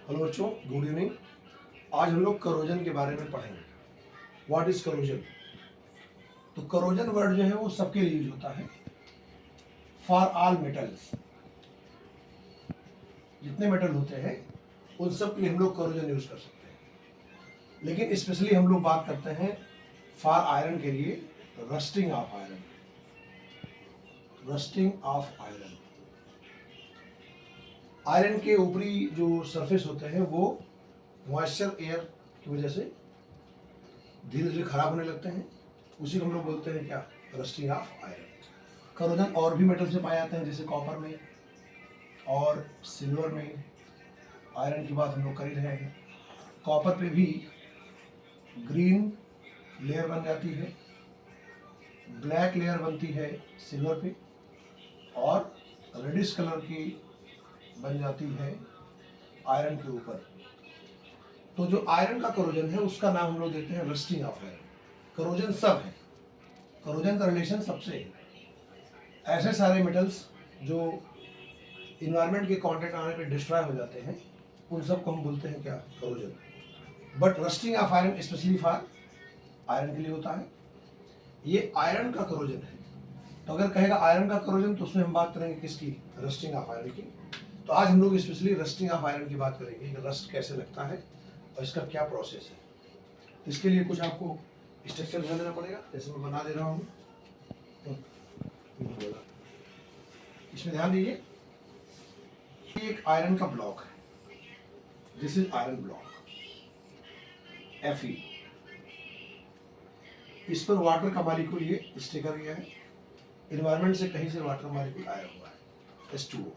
Hello बच्चों, good evening. आज हम लोग करोजन के बारे में पढ़ेंगे। What is corrosion? तो करोजन वर्ड जो है वो सबके लिए यूज होता है। फॉर ऑल मेटल्स, जितने मेटल होते हैं उन सब के लिए हम लोग करोजन यूज कर सकते हैं, लेकिन स्पेशली हम लोग बात करते हैं फॉर आयरन के लिए, rusting of iron. Rusting of iron, iron के ऊपरी जो सरफेस होते हैं वो मॉइस्चर एयर की वजह से धीरे धीरे खराब होने लगते हैं। उसी को हम लोग बोलते हैं क्या? Rusting of iron. करोजन और भी मेटल से पाए जाते हैं, जैसे कॉपर में और सिल्वर में। आयरन की बात हम लोग कर ही रहे हैं। कॉपर पे भी ग्रीन लेयर बन जाती है, ब्लैक लेयर बनती है सिल्वर पे, और रेडिश कलर की बन जाती है आयरन के ऊपर। तो जो आयरन का करोजन है उसका नाम हम लोग देते हैं रस्टिंग ऑफ आयरन। करोजन सब है, करोजन का रिलेशन सबसे है। ऐसे सारे मेटल्स जो इन्वायरमेंट के कांटेक्ट आने पे डिस्ट्रॉय हो जाते हैं उन सब को हम बोलते हैं क्या? Corrosion. But rusting of iron specially for iron के लिए होता है। ये आयरन का करोजन है। तो अगर कहेगा आयरन का करोजन तो उसमें हम बात करेंगे किसकी? रस्टिंग ऑफ आयरन की। तो आज हम लोग स्पेशली रस्टिंग ऑफ आयरन की बात करेंगे कि रस्ट कैसे लगता है और इसका क्या प्रोसेस है। इसके लिए कुछ आपको स्ट्रक्चर बना देना पड़ेगा, जैसे मैं बना दे रहा हूँ। इसमें ध्यान दीजिए, ये एक आयरन का ब्लॉक है। This is iron block Fe। इस पर वाटर का मॉलिक्यूल ये स्टिकर गया है। इन्वायरमेंट से कहीं से वाटर मॉलिक्यूल आया हुआ है, H2O।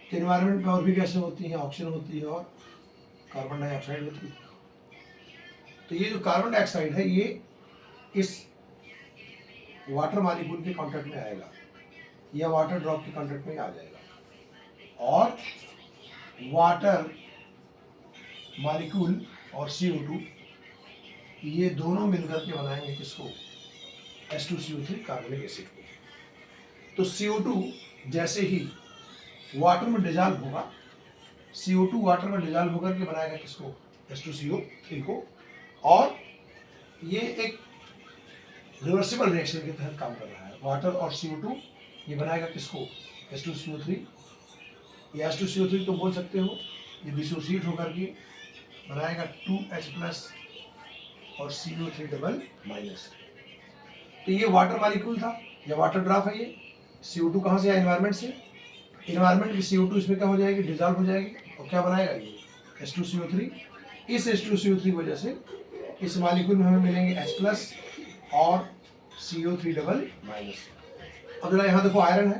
तो इन्वायरमेंट में और भी गैसें होती हैं, ऑक्सीजन होती है और कार्बन डाइऑक्साइड होती है। तो ये जो कार्बन डाइऑक्साइड है ये इस वाटर मॉलिक्यूल के कांटेक्ट में आएगा या वाटर ड्रॉप के कांटेक्ट में आ जाएगा, और वाटर मॉलिक्यूल और CO2 ये दोनों मिलकर के बनाएंगे किसको? H2CO3 कार्बनिक एसिड को। तो CO2 जैसे ही वाटर में डिजॉल्व होगा, CO2 वाटर में डिजॉल्व होकर के बनाएगा किसको? H2CO3 को। और ये एक रिवर्सिबल रिएक्शन के तहत काम कर रहा है। वाटर और CO2 ये बनाएगा किसको? H2CO3। ये H2CO3 तो बोल सकते हो, ये डिसोसिएट होकर के बनाएगा 2H+ और CO3 डबल माइनस। तो ये वाटर मॉलिक्यूल था या वाटर ड्रॉप है। ये CO2 कहाँ से आया? एनवायरनमेंट से। एनवायरनमेंट की CO2 इसमें क्या हो जाएगी? डिजॉल्व हो जाएगी, और क्या बनाएगा ये? H2CO3। इस H2CO3 की वजह से इस मॉलिक्यूल में हमें मिलेंगे H+ और CO3 डबल माइनस। अब जरा यहाँ देखो, आयरन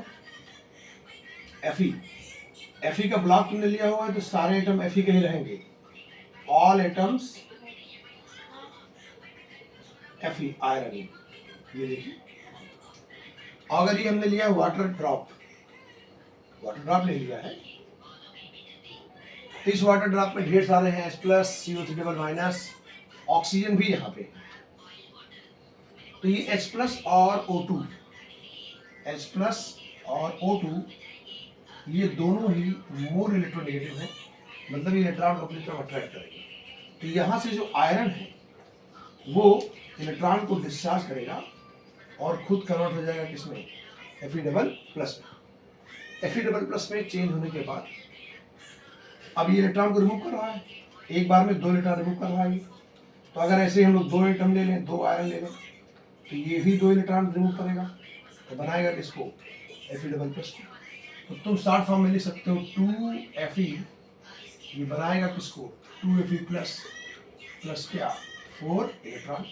है Fe का ब्लॉक तुमने लिया हुआ है तो सारे एटम Fe के ही रहेंगे। All atoms Fe iron. ये देखिए, अगर ये हमने लिया वाटर ड्रॉप ले लिया है, तो इस वाटर ड्रॉप में ढेर सारे हैं H+ CO3 double minus, oxygen भी यहाँ पे। तो ये H+ और O2 ये दोनों ही मोर इलेक्ट्रोनेगेटिव हैं, मतलब ये इलेक्ट्रॉन को अपनी तरफ अट्रैक्ट करेंगे। तो यहाँ से जो आयरन है वो इलेक्ट्रॉन को डिस्चार्ज करेगा और खुद कन्वर्ट हो जाएगा किसमें? Fe डबल प्लस में। Fe डबल प्लस में चेंज होने के बाद अब ये इलेक्ट्रॉन को रिमूव कर रहा है, एक बार में 2 इलेक्ट्रॉन रिमूव कर रहा है। तो अगर ऐसे हम लोग 2 एटम ले लें, 2 आयरन ले लें, तो ये भी 2 इलेक्ट्रॉन रिमूव करेगा, तो बनाएगा किसको? Fe double plus. तो तुम शॉर्ट फॉर्म में लिख सकते हो 2Fe। ये बनाएगा किसको? 2Fe प्लस क्या? 4 इलेक्ट्रॉन।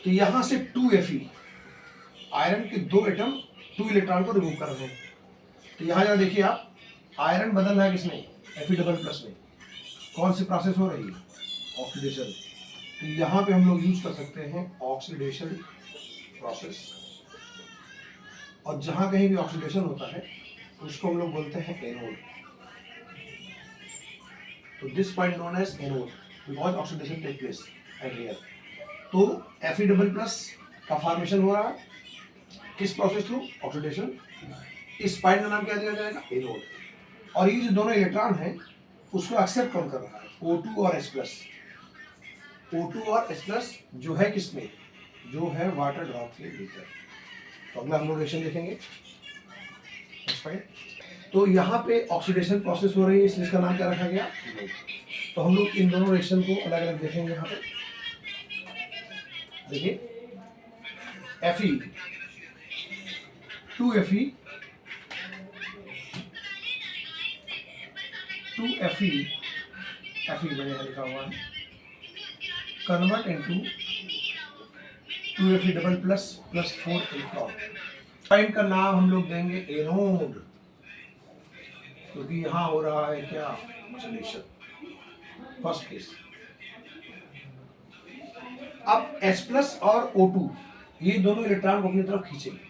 तो यहां से 2Fe आयरन के 2 एटम 2 इलेक्ट्रॉन को रिमूव कर रहे हैं। तो यहां जरा देखिए आप, आयरन बदल रहा है किसमें? Fe डबल प्लस में। कौन सी प्रोसेस हो रही है? ऑक्सीडेशन। तो यहाँ पे हम लोग यूज कर सकते हैं ऑक्सीडेशन प्रोसेस। और जहां कहीं भी ऑक्सीडेशन होता है उसको हम लोग बोलते हैं एनोड। तो this point known as anode because oxidation take place at here. तो Fe डबल प्लस का फॉर्मेशन हो रहा है किस प्रोसेस थ्रू? ऑक्सीडेशन। इस पॉइंट का नाम क्या दिया जाएगा? एनोड। और ये जो दोनों इलेक्ट्रॉन हैं उसको एक्सेप्ट कौन कर रहा है? O2 और H+। O2 और H+ जो है किसमें? जो है वाटर ड्रॉप के भीतर। तो अगला हम लोग रिएक्शन देखेंगे। तो यहाँ पे ऑक्सीडेशन प्रोसेस हो रही है, इसलिए इसका नाम क्या रखा गया? तो हम लोग इन दोनों रिएक्शन को अलग अलग देखेंगे। यहाँ पे देखिए Fe 2Fe 2Fe Fe मैंने यहाँ लिखा हुआ है, convert into 2Fe double plus 4 electron. Point का नाम हम लोग देंगे एनोड, क्योंकि यहाँ हो रहा है क्या? ऑक्सीडेशन। First case. अब H+ और O2 ये दोनों इलेक्ट्रॉन को अपनी तरफ खींचेंगे।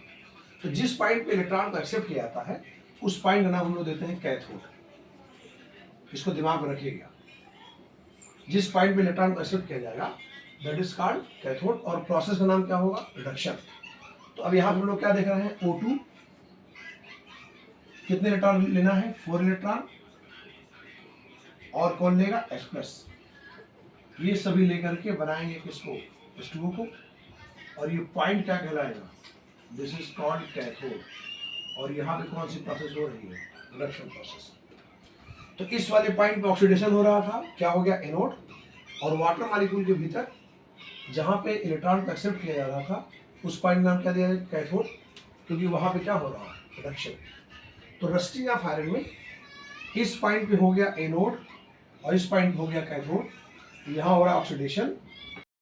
तो जिस पॉइंट पे इलेक्ट्रॉन को एक्सेप्ट किया जाता है उस पॉइंट का नाम हम लोग देते हैं कैथोड। इसको दिमाग में रखिएगा, जिस पॉइंट पे इलेक्ट्रॉन को एक्सेप्ट किया जाएगा दैट इज कॉल्ड कैथोड, और प्रोसेस का नाम क्या होगा? रिडक्शन। तो अब यहाँ हम लोग क्या देख रहे हैं? O2 कितने इलेक्ट्रॉन लेना है? 4 इलेक्ट्रॉन। और कौन लेगा? H+। ये सभी लेकर के बनाएंगे किसको? H2O को। और ये पॉइंट क्या कहलाएगा? This is called cathode. और यहाँ पे कौन सी प्रोसेस हो रही है? Reduction process. तो इस वाले पॉइंट पे ऑक्सीडेशन हो रहा था, क्या हो गया? एनोड। और वाटर मॉलिक्यूल के भीतर जहाँ पे इलेक्ट्रॉन को एक्सेप्ट किया जा रहा था उस पॉइंट का नाम क्या दिया? कैथोड, क्योंकि वहाँ पे क्या हो रहा है? रिडक्शन। तो रस्टिंग ऑफ आयरन में इस पॉइंट पे हो गया एनोड और इस पॉइंट पे हो गया कैथोड। यहाँ हो रहा है ऑक्सीडेशन